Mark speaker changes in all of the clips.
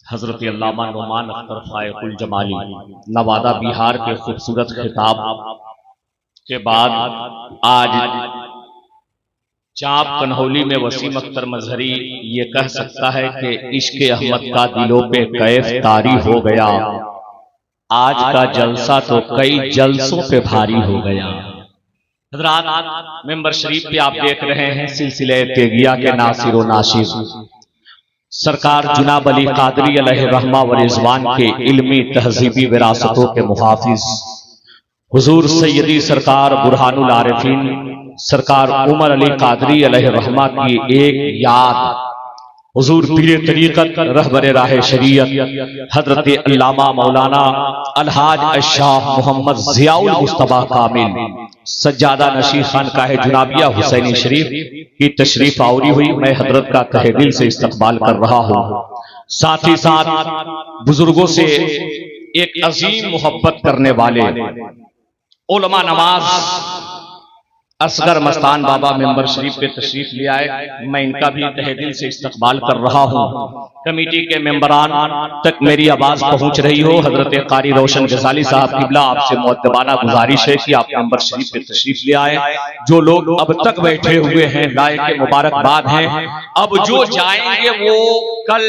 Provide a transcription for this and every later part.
Speaker 1: हजरत अल्लामा नुमान अख्तर फायकुल जमाली नवादा बिहार के खूबसूरत खिताब के बाद आज चाप कन्हौली में वसीम अख्तर मजहरी ये कह सकता है कि इश्क अहमद का दिलों पे कैफ तारी हो गया। आज का जलसा तो कई जलसों पे भारी हो गया। हजरात मेंबर शरीफ पे आप देख रहे हैं सिलसिले तेगिया के नासिर व नाशिर सरकार जुनाब अली कादरी अलैहि रहमा व रिजवान के इल्मी तहजीबी विरासतों के मुहाफिज हुजूर सैयदी सरकार बुरहानुल आरिफीन सरकार उमर अली कादरी अलैहि रहमा की एक याद हुजूर पीर तरीक़त रहबर राह शरीयत हजरत अल्लामा मौलाना अलहाज अशाह मोहम्मद ज़ियाउल मुस्तफ़ा कामिल सज्जादा नशीर खानकाह जुनाबिया हुसैनी शरीफ की तशरीफ आवरी हुई। मैं हजरत का तहे दिल से इस्तकबाल कर रहा हूँ। साथ ही साथ बुजुर्गों से एक अजीम मोहब्बत करने वाले उलमा नवाज असगर मस्तान बाबा मेंबर शरीफ पे तशरीफ ले आए। मैं इनका भी तहे दिल से इस्तकबाल कर रहा हूँ। कमेटी के मेंबरान तक मेरी आवाज पहुंच रही हो। हजरत कारी रोशन गजाली साहब किबला आपसे मुअद्दबाना गुजारिश है कि आप मेंबर शरीफ पे तशरीफ ले आए। जो लोग अब तक बैठे हुए हैं लाए के मुबारकबाद हैं। अब जो जाएंगे वो कल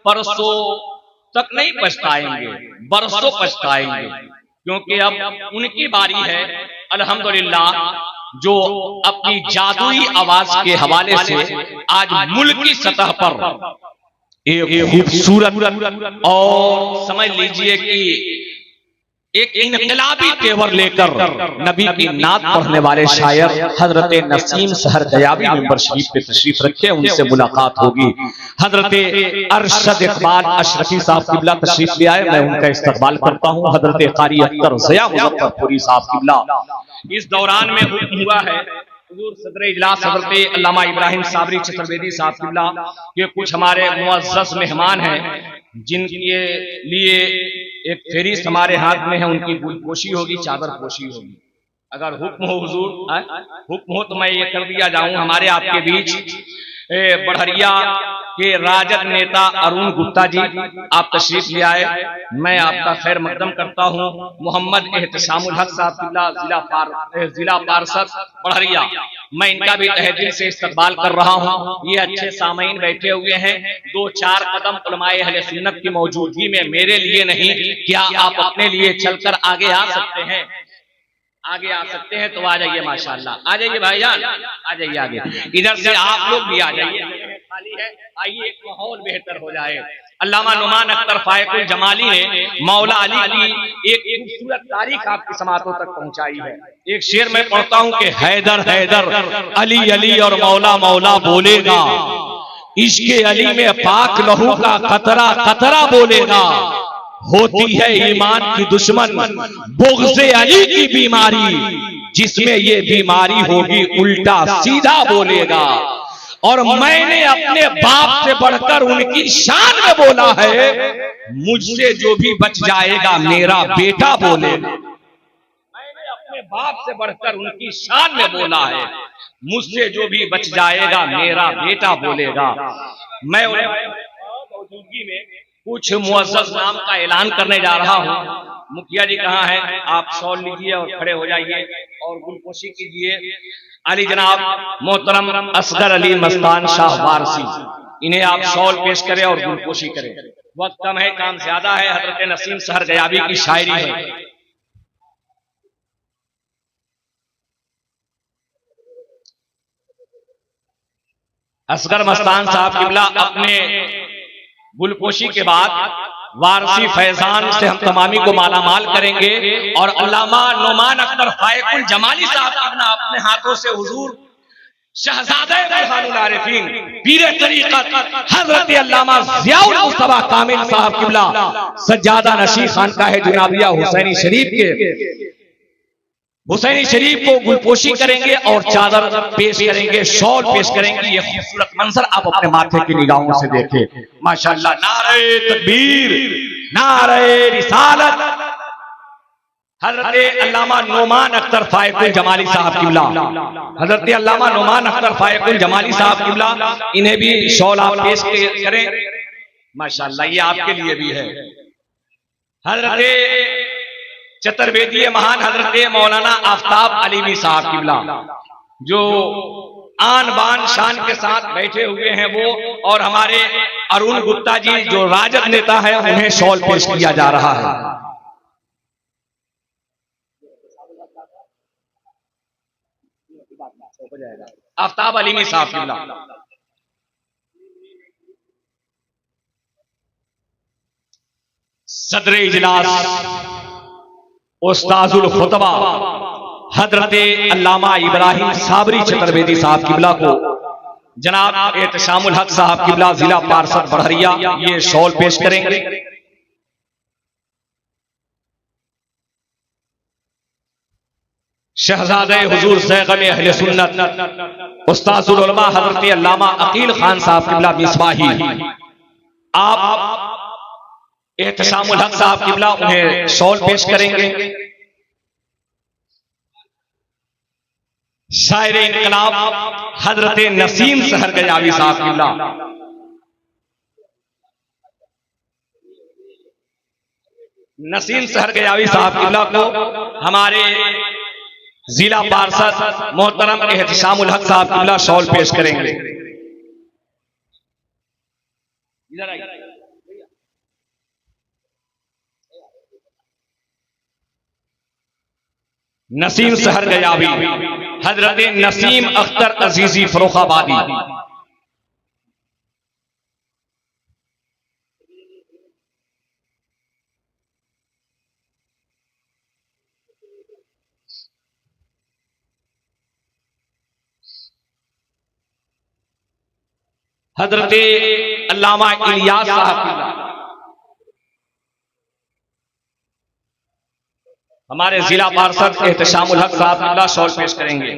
Speaker 1: परसों तक नहीं पछताएंगे, बरसों पछताएंगे, क्योंकि अब उनकी बारी है अल्हम्दुलिल्लाह जो अपनी जादुई आवाज के हवाले से आज मुल्क की सतह पर एक खूबसूरत और समझ लीजिए कि एक इनकलाबी तेवर लेकर नबी की नात पढ़ने वाले शायर हजरत नसीम सहर गयाबी मेंबर शरीफ पे तशरीफ रखे। उनसे मुलाकात होगी। हजरत अरशद इकबाल अशरफी साहब किबला तशरीफ ले आए। मैं उनका इस्तकबाल करता हूँ। हजरत कारी अख्तर ज़िया मुज़फ्फरपुरी साहब किबला इस दौरान में हुक्म हुआ है हुजूर सदर इजलास हजरत अल्लामा इब्राहिम साबरी चतुर्वेदी साहब किबला के कुछ हमारे मुअज़्ज़ज़ मेहमान हैं जिनके लिए एक फेरिस्त हमारे हाथ में है। उनकी गुलपोशी होगी, चादर पोशी होगी। अगर हुक्म हो हुजूर, हुक्म हो तो मैं ये कर दिया जाऊं। हमारे आपके बीच बढ़हरिया के राजद नेता अरुण गुप्ता जी आप तशरीफ ले आए। मैं आपका खैर मकदम करता हूँ। मोहम्मद एहतशामुल हक साहब जिला पार्षद बढ़हरिया, मैं इनका भी तहे दिल से इस्तकबाल कर रहा हूँ। ये अच्छे सामईन बैठे हुए हैं। 2-4 कदम उलमाए अहले सुन्नत की मौजूदगी में मेरे लिए नहीं, क्या आप अपने लिए चलकर आगे आ सकते हैं? आगे आ सकते हैं तो आ जाइए। माशाअल्लाह आ जाइए भाईजान, आ जाइए आगे। इधर से आप लोग भी आ जाइए, खाली है, आइए एक माहौल बेहतर हो जाए। अल्लामा नुमान अख्तर फायकुल जमाली ने मौला अली की एक खूबसूरत तारीख आपकी समातों तक पहुंचाई है। एक शेर में पढ़ता हूं कि हैदर हैदर अली अली और मौला मौला बोलेगा, इश्के अली में पाक लहू का कतरा कतरा बोलेगा। होती है ईमान की दुश्मन बुग़्ज़े अली की बीमारी, जिसमें ये बीमारी होगी उल्टा सीधा बोलेगा। और मैंने अपने बाप से बढ़कर उनकी शान में बोला है, मुझसे जो भी बच जाएगा मेरा बेटा बोलेगा। मैंने अपने बाप से बढ़कर उनकी शान में बोला है, मुझसे जो भी बच जाएगा मेरा बेटा बोलेगा। मैं मौजूदगी में कुछ मुअज़्ज़ज़ नाम का ऐलान करने जा रहा हूँ। मुखिया जी कहाँ हैं? आप शॉल लीजिए और खड़े हो जाइए और गुलपोशी कीजिए। अली जनाब मोहतरम असगर अली मस्तान शाह वारसी, इन्हें आप शॉल पेश करें और गुलपोशी करें। वक्त कम है, काम ज्यादा है। हजरत नसीम सहर गयाबी की शायरी है। असगर मस्तान साहब किबला अपने गुलपोशी के बाद वारसी फैजान से हम तमामी को मालामाल करेंगे और अल्लामा नुमान अख्तर फायकुल जमाली साहब किबला अपने हाथों से हुजूर शहजादे बुरहानुल आरिफीन पीर तरीक़त हजरत अल्लामा ज़ियाउल मुस्तफ़ा कामिल साहब किबला सज्जादा नशीर खानकाह जुनाबिया हुसैनी शरीफ को गुलपोशी करेंगे और चादर पेश करेंगे, शॉल पेश करेंगे। ये खूबसूरत मंजर आप अपने माथे की निगाहों से देखें। माशाअल्लाह, नारे तकबीर, नारे रिसालत। हजरत अल्लामा नुमान अख्तर फायकुल जमाली साहब किबला, हजरत अल्लामा नुमान अख्तर फायकुल जमाली साहब किबला, इन्हें भी शॉल आप पेश करें। माशाअल्लाह, ये आपके लिए भी है। हजरत चतुर्वेदीय महान हजरत मौलाना आफ्ताब अलीमी साहब किबला जो आन बान शान के साथ बैठे हुए हैं वो, और हमारे अरुण गुप्ता जी जो राजद नेता है उन्हें शॉल पेश किया जा रहा है। आफ्ताब अलीमी साहब किबला। सदर इजलास उस्ताजुल खुतबा हजरत अल्लामा इब्राहिम साबरी चतुर्वेदी साहब किबला को जनाब एहतशामुल हक साहब किबला जिला पार्षद बड़हरिया ये शॉल पेश करेंगे। शहजादे हुजूर ज़ैग़म अहले सुन्नत उस्ताजुल उलमा हजरत अल्लामा अकील खान साहब किबला मिसबाही, आप एहतशामुल हक साहब किबला उन्हें शॉल पेश करेंगे। शायर इनकलाब हजरत नसीम सहर गजावी साहब किबला, नसीम सहर गजावी साहब किबला को हमारे जिला पार्षद मोहतरम एहतशामुल हक साहब किबला शॉल पेश करेंगे। नसीम सहर गयावी हजरत नसीम अख्तर अजीजी फरोखाबादी, हजरत अल्लामा इलियास साहब हमारे जिला पार्षद एहतशामुल हक साहब शॉल पेश करेंगे।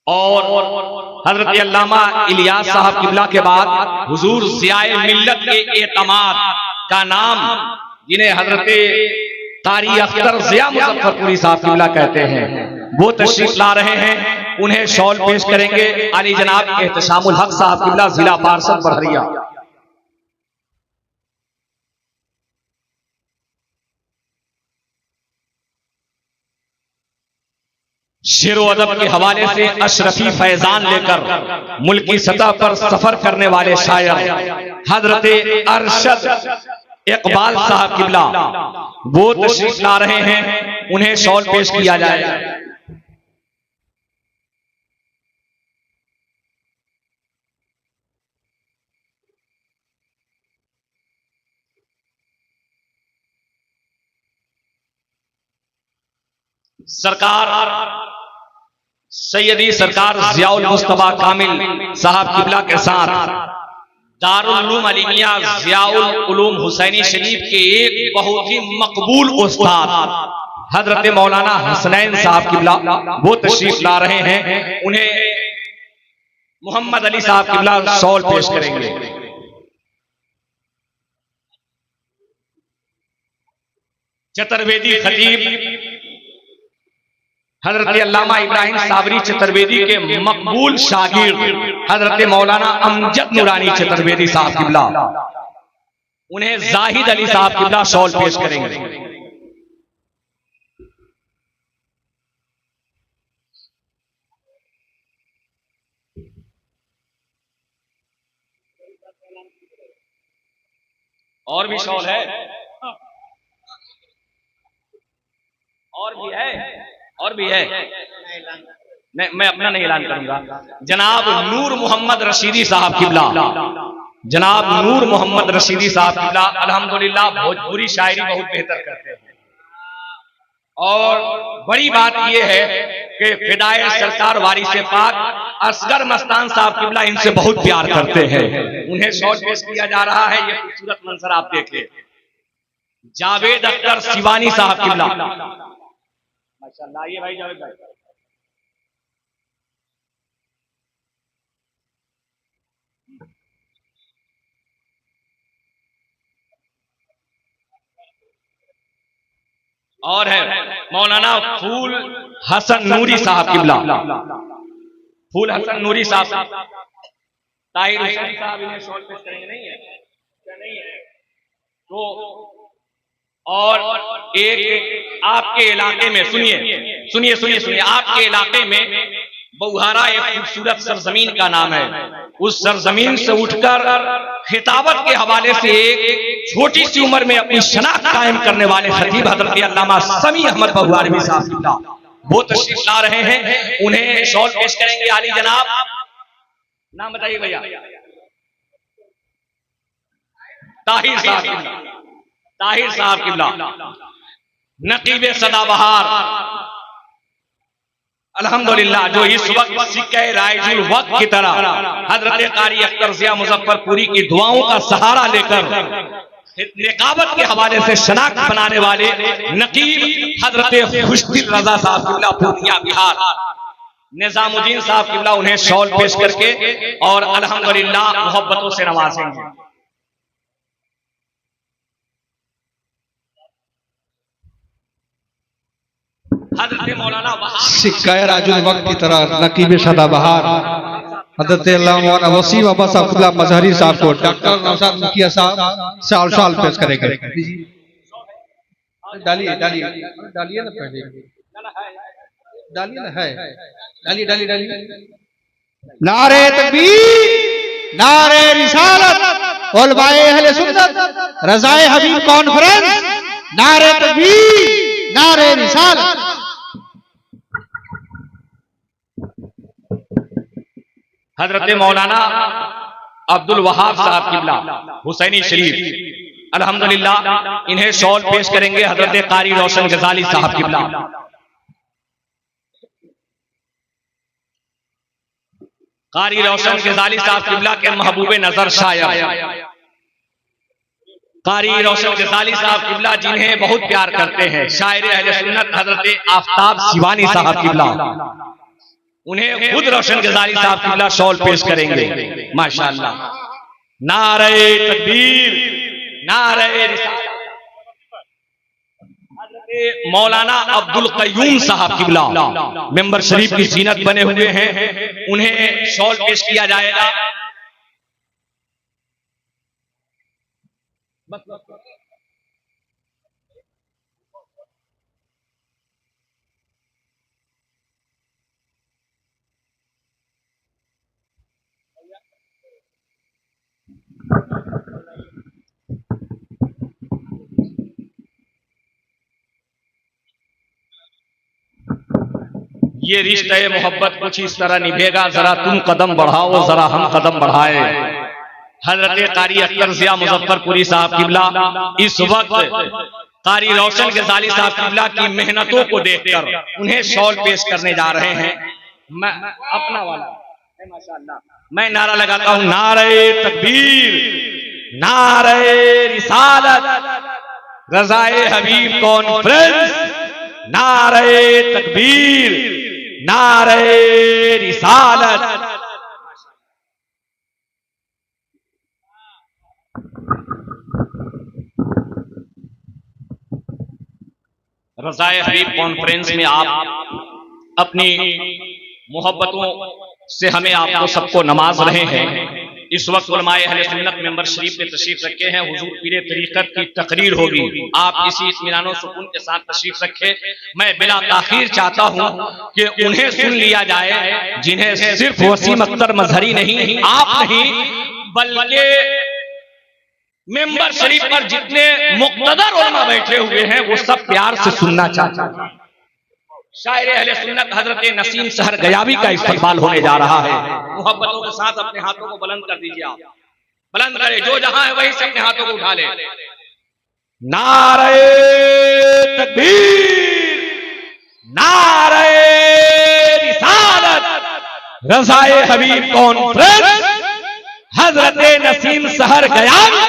Speaker 1: और हजरत अल्लामा इलियास साहब किबला के बाद हुजूर ज़ियाए मिल्लत के एतमाद का नाम, जिन्हें हजरत कारी अख्तर ज़िया मुज़फ्फरपुरी साहब किबला कहते हैं, वो तशरीफ ला रहे हैं। उन्हें शॉल पेश करेंगे अली जनाब एहतशामुल हक साहब किबला जिला पार्षद बड़हरिया। शेर व अदब के हवाले से अशरफी फैजान लेकर मुल्की सतह पर सफर करने वाले शायर हजरत अरशद इकबाल साहब किबला वो तशरीफ ला रहे हैं, उन्हें शॉल पेश किया जाएगा। सरकार सैयदी सरकार ज़ियाउल मुस्तफा कामिल साहब किबला के साथ दारुल उलूम अलीमिया ज़ियाउल उलूम हुसैनी शरीफ के एक बहुत ही मकबूल उस्ताद हजरत मौलाना हसनैन साहब किबला वो तशरीफ ला रहे हैं। उन्हें मोहम्मद अली साहब किबला शॉल पेश करेंगे। चतुर्वेदी खतीब हजरत अल्लामा इब्राहिम साबरी चतुर्वेदी के मकबूल शागिर्द हजरत मौलाना अमजद नूरानी चतुर्वेदी साहब किबला उन्हें जाहिद अली साहब किबला शॉल पेश करेंगे। और भी शॉल है, और भी है, और भी है। मैं अपना नहीं ऐलान करूंगा। जनाब नूर मोहम्मद रशीदी साहब किबला, जनाब नूर मोहम्मद रशीदी साहब किबला अल्हम्दुलिल्लाह भोजपुरी शायरी बहुत बेहतर करते हैं, और बड़ी बात यह है कि फिदाए सरकार वारिस पाक असगर मस्तान साहब किबला इनसे बहुत प्यार करते हैं। उन्हें शॉल पेश किया जा रहा है। ये खूबसूरत मंजर आप देखिए। जावेद अख्तर शिवानी साहब किबला, माशाअल्लाह, ये भाई जावेद भाई। और है मौलाना फूल हसन नूरी साहब किबला, फूल हसन नूरी साहब, ताहिर हुसैन साहब इन्हें शॉल पेश करेंगे, नहीं है क्या? नहीं है तो। और एक आपके इलाके में सुनिए सुनिए सुनिए सुनिए, आपके इलाके में बौहारा एक खूबसूरत सरजमीन का नाम है। उस सरजमीन से उठकर खिताबत के हवाले से एक छोटी सी उम्र में अपनी शनाख्त कायम करने वाले खतीब हजरत अल्लामा समी अहमद बहुआरवी साहब वो तशरीफ ला रहे हैं, उन्हें शॉल पेश करेंगे आली जनाब। नाम बताइए भैया। ताहिर साहब, ताहिर साहब किबला, नकीब सदाबहार अल्हम्दुलिल्लाह, जो इस वक्त सिक्के राइजुल वक्त की तरह हजरत कारी अख्तर ज़िया मुजफ्फरपुरी की दुआओं का सहारा लेकर निकाबत के हवाले से शनाख्त बनाने वाले नकीब हजरत खुशदिल रजा साहब किबला पूर्णिया बिहार, निजामुद्दीन साहब किबला उन्हें शॉल पेश करके और अल्हम्दुलिल्लाह मोहब्बतों से नवाजेंगे। हजरत मौलाना
Speaker 2: सिक्का राजुल वक्त की तरह नकीब सदाबहार हजरत अल्लामा वसीम अब्बास साहब मजहरी साहब को डॉक्टर नौशाद मुखिया साहब साल पेश करेंगे। डालिए डालिए डालिए ना, पहले डालिए ना, है डालिए डालिए डालिए। नारे तकबीर, नारे रिसालत, उलमाए अहले सुन्नत, रज़ाए हबीब कॉन्फ्रेंस, नारे तकबीर, नारे रिसालत।
Speaker 1: हजरत मौलाना अब्दुल वहाब साहब किबला हुसैनी शरीफ, अल्हम्दुलिल्लाह इन्हें शॉल पेश करेंगे हजरत कारी रोशन गजाली साहब किबला। कारी रोशन गजाली साहब किबला के महबूबे नजर शायर कारी रोशन गजाली साहब किबला, जिन्हें बहुत प्यार करते हैं शायर अहले सुन्नत हजरत आफताब शिवानी साहब किबला, उन्हें खुद रोशन गजाली साहब किबला शॉल पेश करेंगे माशाअल्लाह। नारे तकबीर, नारे रिसालत। मौलाना अब्दुल कयूम साहब किबला मेंबर शरीफ की जीनत बने हुए हैं, उन्हें शॉल पेश किया जाएगा। ये रिश्ते मोहब्बत कुछ इस तरह निभेगा, जरा तुम कदम बढ़ाओ जरा हम कदम बढ़ाए। हजरत कारी अख्तर ज़िया मुजफ्फरपुरी साहब किबला इस वक्त कारी रोशन गजाली साहब किबला की मेहनतों को देखकर उन्हें शॉल पेश करने जा रहे हैं। मैं अपना वाला माशाअल्लाह मैं नारा लगाता हूं, नारे तकबीर, नारे रिसालत, रज़ाए हबीब कॉन्फ्रेंस, नारे तकबीर, नारे रिसालत। रज़ाए हबीब कॉन्फ्रेंस में आप अपनी मोहब्बतों से हमें आपको सबको नवाज रहे हैं। इस वक्त उलमाए अहले सुन्नत मेंबर शरीफ में तशरीफ रखे हैं, हुजूर पीरे तरीक़त की तकरीर होगी, आप इसी इत्मीनान और सुकून के साथ तशरीफ रखें। मैं बिला ताखीर चाहता हूं कि उन्हें सुन लिया जाए जिन्हें सिर्फ वसीम अख्तर मजहरी नहीं, आप नहीं, बल्कि मेंबर शरीफ पर जितने मुक़्तदर उलमा बैठे हुए हैं वो सब प्यार से सुनना चाहते हैं। शायर अहले सुन्नत हजरत नसीम सहर गयाबी का इस्तक़बाल होने जा रहा है। मोहब्बतों के साथ अपने हाथों को बुलंद कर दीजिए, आप बुलंद करें, जो जहां है वहीं से अपने हाथों को उठा ले। नारे तकबीर, नारे रिसालत, रज़ाए हबीब कॉन्फ्रेंस, हजरत नसीम सहर गयाबी